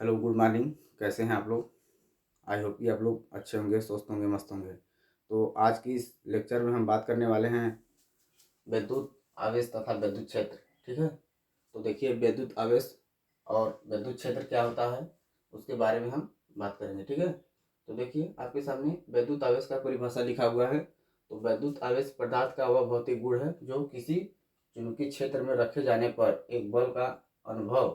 Hello, good morning. कैसे हैं आप लोग? आई होप कि आप लोग अच्छे होंगे, स्वस्थ होंगे, मस्त होंगे। तो आज की इस लेक्चर में हम बात करने वाले हैं विद्युत आवेश तथा विद्युत क्षेत्र। ठीक है, तो देखिए विद्युत आवेश और विद्युत क्षेत्र क्या होता है उसके बारे में हम बात करेंगे। ठीक है, तो देखिए आपके सामने विद्युत आवेश का परिभाषा लिखा हुआ है। तो विद्युत आवेश पदार्थ का वह भौतिक गुण है जो किसी चुंबकीय क्षेत्र में रखे जाने पर एक बल का अनुभव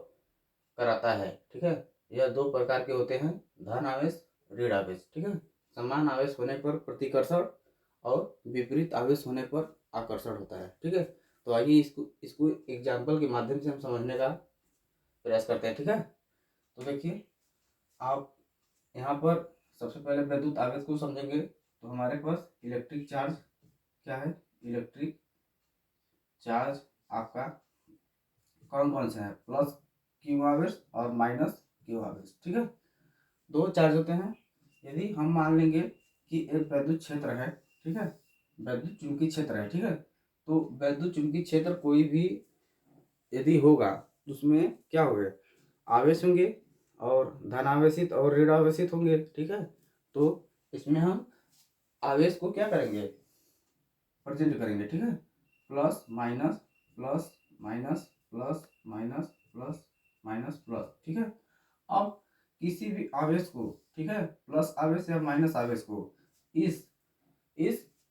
कराता है। ठीक है, यह दो प्रकार के होते हैं, धन आवेश, ऋण आवेश। ठीक है, समान आवेश होने पर प्रतिकर्षण और विपरीत आवेश होने पर आकर्षण होता है। ठीक है, तो आइए इसको इसको एग्जाम्पल के माध्यम से हम समझने का प्रयास करते हैं। ठीक है, तो देखिए आप यहाँ पर सबसे पहले विद्युत आवेश को समझेंगे। तो हमारे पास इलेक्ट्रिक चार्ज क्या है, इलेक्ट्रिक चार्ज आपका कौन कौन सा है, प्लस क्यू आवेश और माइनस क्यू आवेश। ठीक है, दो चार्ज होते हैं। यदि हम मान लेंगे कि एक वैद्युत क्षेत्र है, ठीक है, वैद्युत चुंबकीय क्षेत्र है। ठीक है, तो वैद्युत चुंबकीय क्षेत्र कोई भी यदि होगा उसमें क्या होंगे, आवेश होंगे और धनावेशित और ऋण आवेशित होंगे। ठीक है, तो इसमें हम आवेश को क्या करेंगे, प्रेजेंट करेंगे। ठीक है, plus minus plus minus plus minus plus minus plus. ठीक है, अब किसी भी आवेश को, ठीक है, प्लस आवेश या माइनस आवेश को इस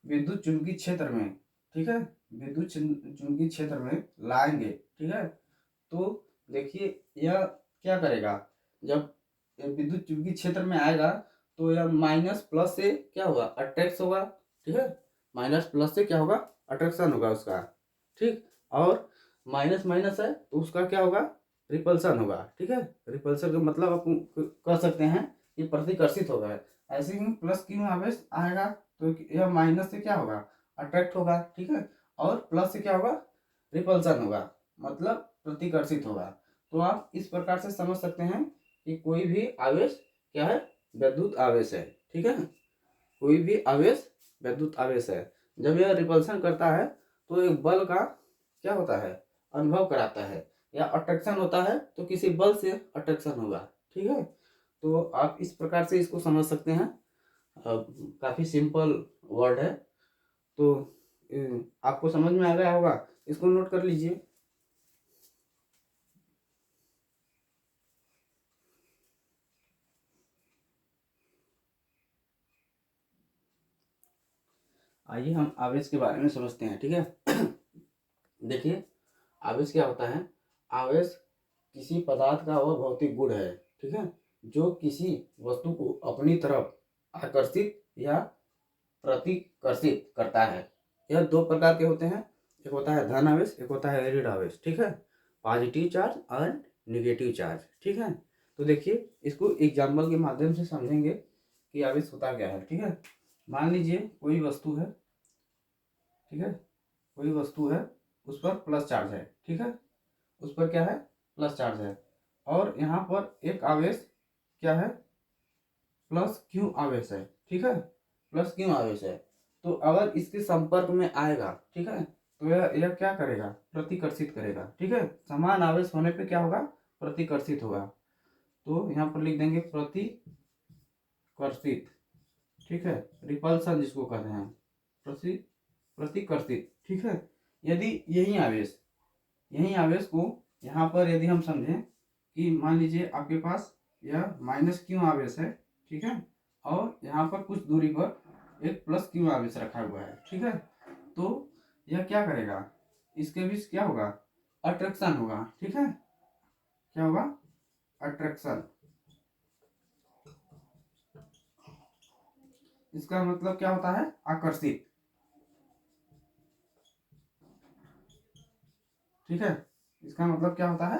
विद्युत चुंबकीय क्षेत्र में, ठीक है, विद्युत चुंबकीय क्षेत्र में लाएंगे। ठीक है, तो देखिए यह क्या करेगा, जब विद्युत चुंबकीय क्षेत्र में आएगा तो यह माइनस प्लस से क्या होगा, अट्रैक्ट होगा। ठीक है, माइनस प्लस से क्या होगा, अट्रैक्शन होगा उसका। ठीक, और माइनस माइनस है तो उसका क्या होगा, रिपल्सन होगा। ठीक है, रिपल्सन का मतलब आप कह सकते हैं कि प्रतिकर्षित होगा। ऐसे ही प्लस क्यू आवेश आएगा तो यह माइनस से क्या होगा, अट्रैक्ट होगा। ठीक है, और प्लस से क्या होगा, रिपल्सन होगा, मतलब प्रतिकर्षित होगा। तो आप इस प्रकार से समझ सकते हैं कि कोई भी आवेश क्या है, विद्युत आवेश है। ठीक है, कोई भी आवेश विद्युत आवेश है। जब यह रिपल्सन करता है तो एक बल का क्या होता है, अनुभव कराता है, या अट्रैक्शन होता है तो किसी बल से अट्रैक्शन होगा। ठीक है, तो आप इस प्रकार से इसको समझ सकते हैं। काफ़ी सिंपल वर्ड है, तो आपको समझ में आ गया होगा, इसको नोट कर लीजिए। आइए हम आवेश के बारे में समझते हैं। ठीक है, देखिए आवेश क्या होता है, आवेश किसी पदार्थ का वह भौतिक गुण है, ठीक है, जो किसी वस्तु को अपनी तरफ आकर्षित या प्रतिकर्षित करता है। यह दो प्रकार के होते हैं, एक होता है धन आवेश, एक होता है ऋण आवेश। ठीक है, positive charge and negative charge. ठीक है, तो देखिए इसको एग्जाम्पल के माध्यम से समझेंगे कि आवेश होता क्या है। ठीक है, मान लीजिए कोई वस्तु है, ठीक है, कोई वस्तु है, उस पर प्लस चार्ज है। ठीक है, उस पर क्या है, प्लस चार्ज है, और यहाँ पर एक आवेश क्या है, प्लस क्यू आवेश है। ठीक है, प्लस क्यू आवेश है, तो अगर इसके संपर्क में आएगा, ठीक है, तो यह क्या करेगा, प्रतिकर्षित करेगा। ठीक है, समान आवेश होने पे क्या होगा, प्रतिकर्षित होगा। तो यहाँ पर लिख देंगे प्रतिकर्षित। ठीक है, रिपल्सन जिसको कहते हैं, प्रति प्रतिकर्षित। ठीक है, यदि यही आवेश को यहाँ पर यदि हम समझें कि मान लीजिए आपके पास यह माइनस क्यू आवेश है, ठीक है, और यहाँ पर कुछ दूरी पर एक प्लस क्यू आवेश रखा हुआ है। ठीक है, तो यह क्या करेगा, इसके बीच क्या होगा, अट्रैक्शन होगा। ठीक है, क्या होगा, अट्रैक्शन। इसका मतलब क्या होता है, आकर्षित। ठीक है, इसका मतलब क्या होता है,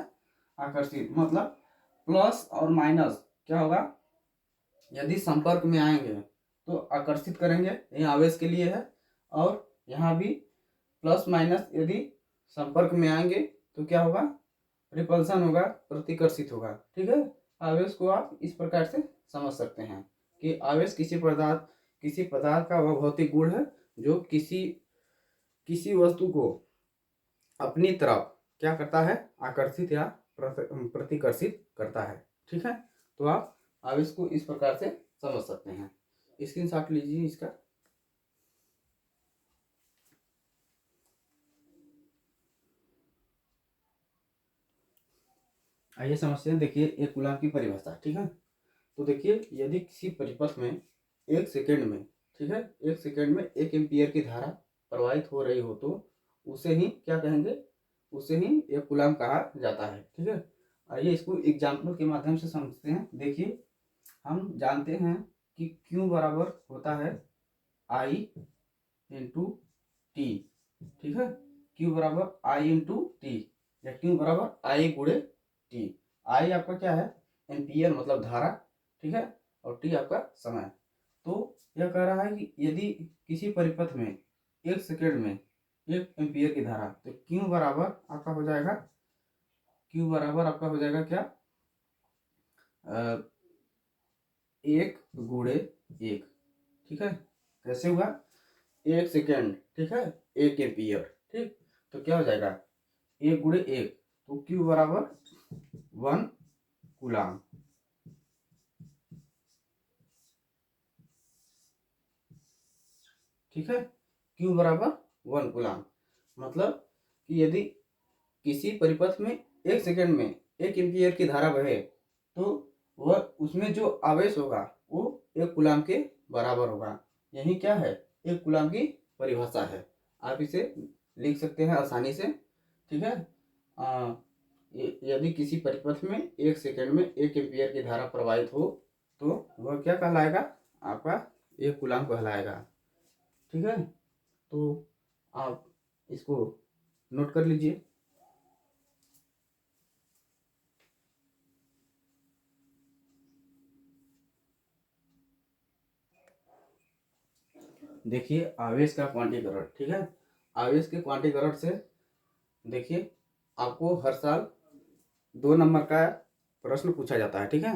आकर्षित, मतलब प्लस और माइनस क्या होगा, यदि संपर्क में आएंगे तो आकर्षित करेंगे, ये आवेश के लिए है। और यहाँ भी प्लस माइनस यदि संपर्क में आएंगे तो क्या होगा, रिपल्सन होगा, प्रतिकर्षित होगा। ठीक है, आवेश को आप इस प्रकार से समझ सकते हैं कि आवेश किसी पदार्थ का वह भौतिक गुण है जो किसी किसी वस्तु को अपनी तरफ क्या करता है, आकर्षित या प्रतिकर्षित करता है। ठीक है, तो आप आवेश को इस प्रकार से समझ सकते हैं। स्क्रीनशॉट लीजिए इसका। आइए समझते हैं। देखिए एक कूलाम की परिभाषा, ठीक है। तो देखिए यदि किसी परिपथ में 1 सेकेंड में, ठीक है, 1 सेकेंड में 1 एम्पियर की धारा प्रवाहित हो रही हो तो उसे ही क्या कहेंगे, उसे ही एक कूलाम कहा जाता है, ठीक है। आइए इसको एग्जाम्पल के माध्यम से समझते हैं। देखिए हम जानते हैं कि Q बराबर होता है I इंटू टी, ठीक है। Q बराबर I इंटू टी या Q बराबर I गुणे टी। I आपका क्या है, एम्पियर मतलब धारा, ठीक है, और टी आपका समय। तो यह कह रहा है कि यदि किसी परिपथ में 1 सेकेंड में 1 एम्पियर की धारा, तो Q बराबर आपका हो जाएगा, Q बराबर आपका हो जाएगा क्या, 1 गुणे 1, ठीक है। कैसे हुआ, 1 सेकेंड, ठीक है, 1 एम्पियर, ठीक। तो क्या हो जाएगा 1 गुणे 1, तो Q बराबर 1 कूलाम, ठीक है। Q बराबर 1 कूलाम, मतलब कि यदि किसी परिपथ में 1 सेकेंड में 1 एम्पियर की धारा बहे तो वह उसमें जो आवेश होगा वो 1 कूलाम के बराबर होगा। यही क्या है, 1 कूलाम की परिभाषा है। आप इसे लिख सकते हैं आसानी से, ठीक है। यदि किसी परिपथ में 1 सेकेंड में 1 एम्पियर की धारा प्रवाहित हो तो वह क्या कहलाएगा, आपका 1 कूलाम कहलाएगा, ठीक है। तो आप इसको नोट कर लीजिए। देखिए आवेश का क्वांटीकरण, ठीक है। आवेश के क्वांटीकरण से देखिए आपको हर साल 2 नंबर का प्रश्न पूछा जाता है, ठीक है।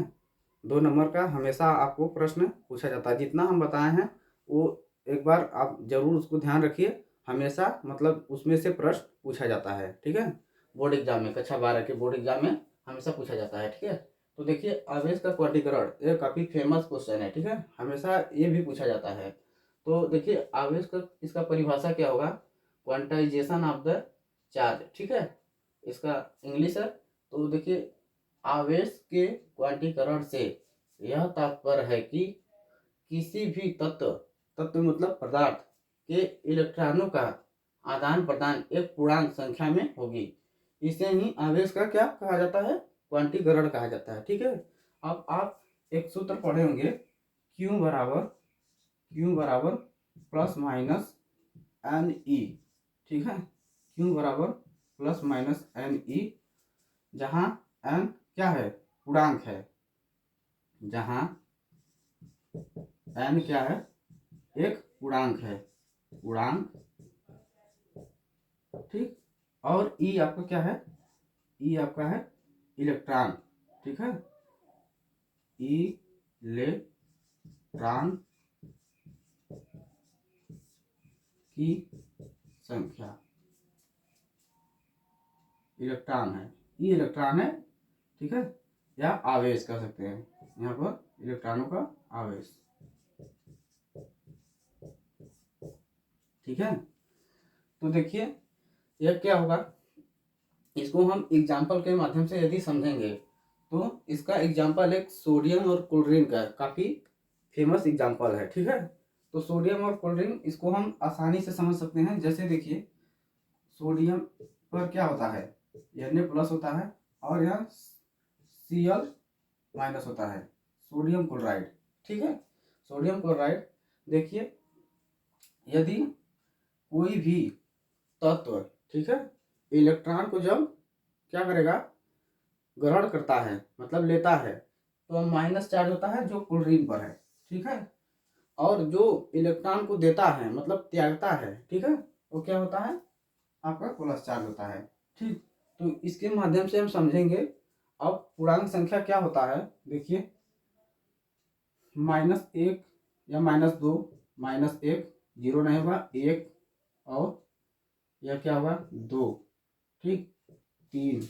2 नंबर का हमेशा आपको प्रश्न पूछा जाता है। जितना हम बताए हैं वो एक बार आप जरूर उसको ध्यान रखिए। हमेशा मतलब उसमें से प्रश्न पूछा जाता है, ठीक है। बोर्ड एग्जाम में, कक्षा 12 के बोर्ड एग्जाम में हमेशा पूछा जाता है, ठीक है। तो देखिए आवेश का क्वांटीकरण ये काफ़ी फेमस क्वेश्चन है, ठीक है। हमेशा ये भी पूछा जाता है। तो देखिए आवेश का इसका परिभाषा क्या होगा, क्वांटाइजेशन ऑफ द चार्ज, ठीक है, इसका इंग्लिश है। तो देखिए आवेश के क्वांटीकरण से यह तात्पर्य है कि किसी भी तत्व, तत्व मतलब पदार्थ के इलेक्ट्रॉनों का आदान प्रदान एक पूर्णांक संख्या में होगी। इसे ही आवेश का क्या कहा जाता है, क्वांटीकरण कहा जाता है, ठीक है। अब आप एक सूत्र पढ़े होंगे, क्यू बराबर प्लस माइनस एन ई, ठीक है। क्यू बराबर प्लस माइनस एन ई, जहाँ एन क्या है, पूर्णांक है, जहाँ एन क्या है, एक पूर्णांक है, पूर्णांक, ठीक। और ई आपका क्या है, ई आपका है इलेक्ट्रॉन, ठीक है। इलेक्ट्रॉन की संख्या, इलेक्ट्रॉन है, ई इलेक्ट्रॉन है, ठीक है, या आवेश कह सकते हैं, यहाँ पर इलेक्ट्रॉनों का आवेश, ठीक है। तो देखिए यह क्या होगा, इसको हम एग्जाम्पल के माध्यम से यदि समझेंगे तो इसका एग्जाम्पल एक सोडियम और क्लोरीन का काफ़ी फेमस एग्जाम्पल है, ठीक है। तो सोडियम और क्लोरीन इसको हम आसानी से समझ सकते हैं। जैसे देखिए सोडियम पर क्या होता है, Na+ होता है और यह Cl- होता है, सोडियम क्लोराइड, ठीक है। सोडियम क्लोराइड देखिए यदि कोई भी तत्व, ठीक है, इलेक्ट्रॉन को जब क्या करेगा, ग्रहण करता है मतलब लेता है, तो माइनस चार्ज होता है जो क्लोरीन पर है, ठीक है। और जो इलेक्ट्रॉन को देता है मतलब त्यागता है, ठीक है, वो क्या होता है, आपका प्लस चार्ज होता है, ठीक। तो इसके माध्यम से हम समझेंगे। अब पूर्णांक संख्या क्या होता है, देखिए -1 या -2, -1 जीरो नहीं होगा, 1 और यह क्या होगा 2, ठीक, 3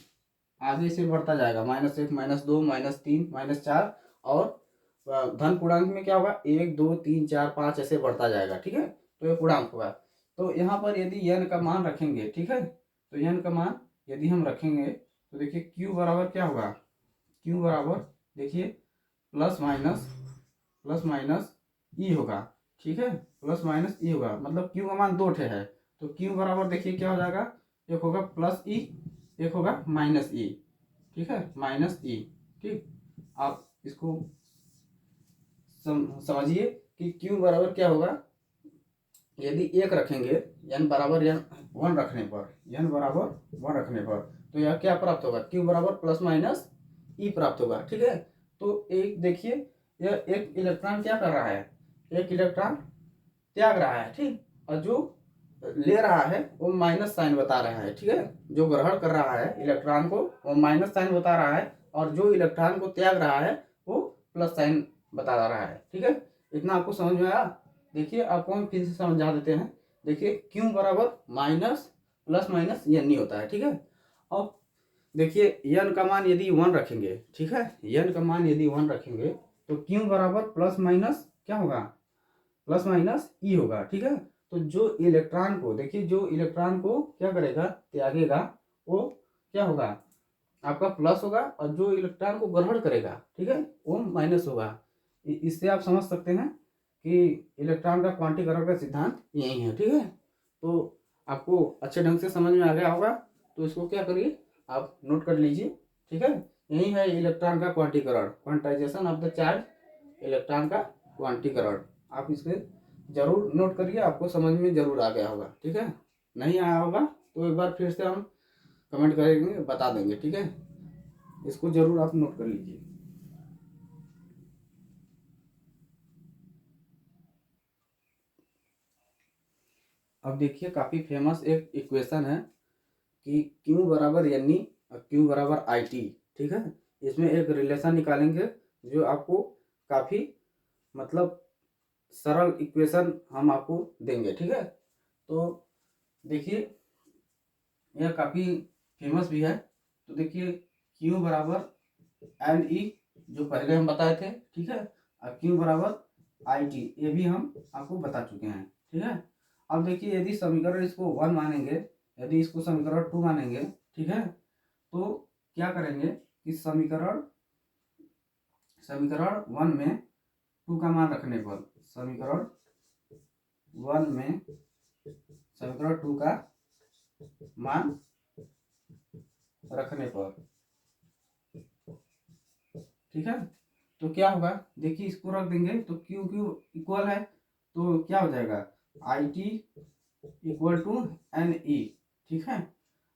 आगे से बढ़ता जाएगा, -1 -2 -3 -4, और धन पूर्णांक में क्या होगा 1 2 3 4 5 ऐसे बढ़ता जाएगा। ठीक है, तो ये पूर्णांक होगा। तो यहाँ पर यदि n का मान रखेंगे, ठीक है, तो n का मान यदि हम रखेंगे तो देखिए q बराबर क्या होगा, q बराबर देखिए प्लस माइनस ई होगा। ठीक है, प्लस माइनस ई होगा, मतलब q का मान 2 ठे है, तो q बराबर देखिए क्या हो जाएगा, एक होगा प्लस ई, एक होगा माइनस ई। ठीक है, माइनस ई। ठीक, आप इसको समझिए कि q बराबर क्या होगा, यदि 1 रखेंगे n बराबर n 1 रखने पर, n बराबर 1 रखने पर, तो यह क्या प्राप्त होगा, q बराबर प्लस माइनस ई प्राप्त होगा। ठीक है, तो एक देखिए यह एक इलेक्ट्रॉन क्या कर रहा है, एक इलेक्ट्रॉन त्याग रहा है। ठीक, और जो ले रहा है वो माइनस साइन बता रहा है। ठीक है, जो ग्रहण कर रहा है इलेक्ट्रॉन को वो माइनस साइन बता रहा है, और जो इलेक्ट्रॉन को त्याग रहा है वो प्लस साइन बता रहा है। ठीक है, इतना आपको समझ में आया। देखिए आपको हम फिर से समझा देते हैं। देखिए क्यू बराबर माइनस प्लस माइनस ये नहीं होता है। ठीक है, अब देखिए n का मान यदि 1 रखेंगे, ठीक है, n का मान यदि 1 रखेंगे तो क्यू बराबर प्लस माइनस क्या होगा, प्लस माइनस ई होगा। ठीक है, तो जो इलेक्ट्रॉन को देखिए, जो इलेक्ट्रॉन को क्या करेगा, त्यागेगा, वो क्या होगा, आपका प्लस होगा, और जो इलेक्ट्रॉन को ग्रहण करेगा, ठीक है, वो माइनस होगा। इससे आप समझ सकते हैं कि इलेक्ट्रॉन का क्वांटीकरण का सिद्धांत यही है। ठीक है, तो आपको अच्छे ढंग से समझ में आ गया होगा, तो इसको क्या करिए, आप नोट कर लीजिए। ठीक है, यही है इलेक्ट्रॉन का क्वांटीकरण, quantization of the charge, electron का क्वांटीकरण। आप इसके जरूर नोट करिए, आपको समझ में जरूर आ गया होगा। ठीक है, नहीं आया होगा तो एक बार फिर से हम कमेंट करेंगे, बता देंगे। ठीक है, इसको जरूर आप नोट कर लीजिए। अब देखिए काफ़ी फेमस एक इक्वेशन है कि Q बराबर यानी Q बराबर आई टी। ठीक है, इसमें एक रिलेशन निकालेंगे जो आपको काफ़ी मतलब सरल इक्वेशन हम आपको देंगे। ठीक है, तो देखिए यह काफ़ी फेमस भी है। तो देखिए Q बराबर एन ई जो पहले हम बताए थे। ठीक है, और Q बराबर आई टी ये भी हम आपको बता चुके हैं। ठीक है, अब देखिए यदि समीकरण इसको 1 मानेंगे, यदि इसको समीकरण 2 मानेंगे, ठीक है, तो क्या करेंगे कि समीकरण समीकरण 1 में 2 का मान रखने पर, समीकरण 1 में समीकरण 2 का मान रखने पर, ठीक है, तो क्या होगा, देखिए इसको रख देंगे तो क्यू क्यू इक्वल है, तो क्या हो जाएगा I T equal to N E. ठीक है,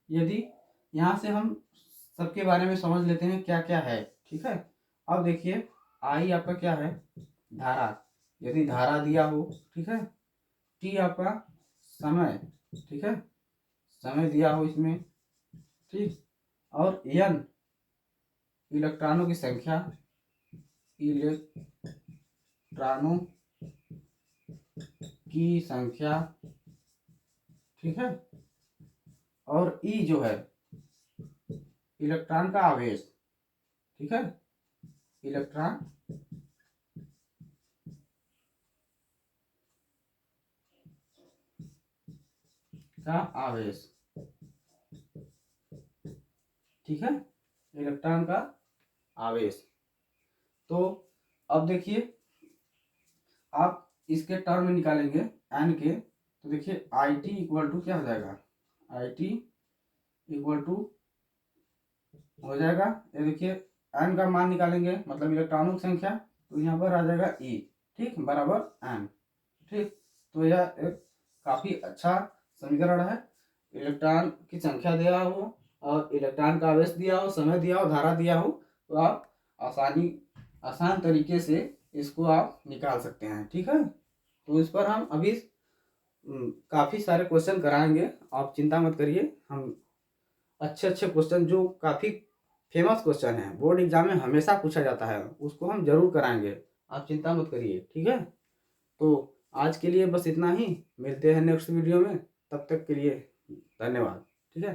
यदि यहाँ से हम सबके बारे में समझ लेते हैं क्या क्या है। ठीक है, अब देखिए आई आपका क्या है, धारा, यदि धारा दिया हो, ठीक है, टी आपका समय, ठीक है, समय दिया हो इसमें, ठीक, और एन इलेक्ट्रॉनों की संख्या, इलेक्ट्रॉनों की संख्या, ठीक है, और ई जो है इलेक्ट्रॉन का आवेश। ठीक है, इलेक्ट्रॉन का आवेश, ठीक है, इलेक्ट्रॉन का आवेश। तो अब देखिए आप इसके टर्म निकालेंगे एन के, तो देखिए आई टी इक्वल टू क्या हो जाएगा, आई टी इक्वल टू हो जाएगा, ये देखिए एन का मान निकालेंगे मतलब इलेक्ट्रॉनों की संख्या, तो यहाँ पर आ जाएगा ई, ठीक, बराबर एन। ठीक, तो यह एक काफ़ी अच्छा समीकरण है। इलेक्ट्रॉन की संख्या दिया हो और इलेक्ट्रॉन का आवेश दिया हो, समय दिया हो, धारा दिया हो, तो आप आसान तरीके से इसको आप निकाल सकते हैं। ठीक है, तो इस पर हम अभी काफ़ी सारे क्वेश्चन कराएंगे, आप चिंता मत करिए। हम अच्छे अच्छे क्वेश्चन जो काफ़ी फेमस क्वेश्चन है, बोर्ड एग्जाम में हमेशा पूछा जाता है, उसको हम जरूर कराएंगे, आप चिंता मत करिए। ठीक है, तो आज के लिए बस इतना ही, मिलते हैं नेक्स्ट वीडियो में, तब तक के लिए धन्यवाद। ठीक है।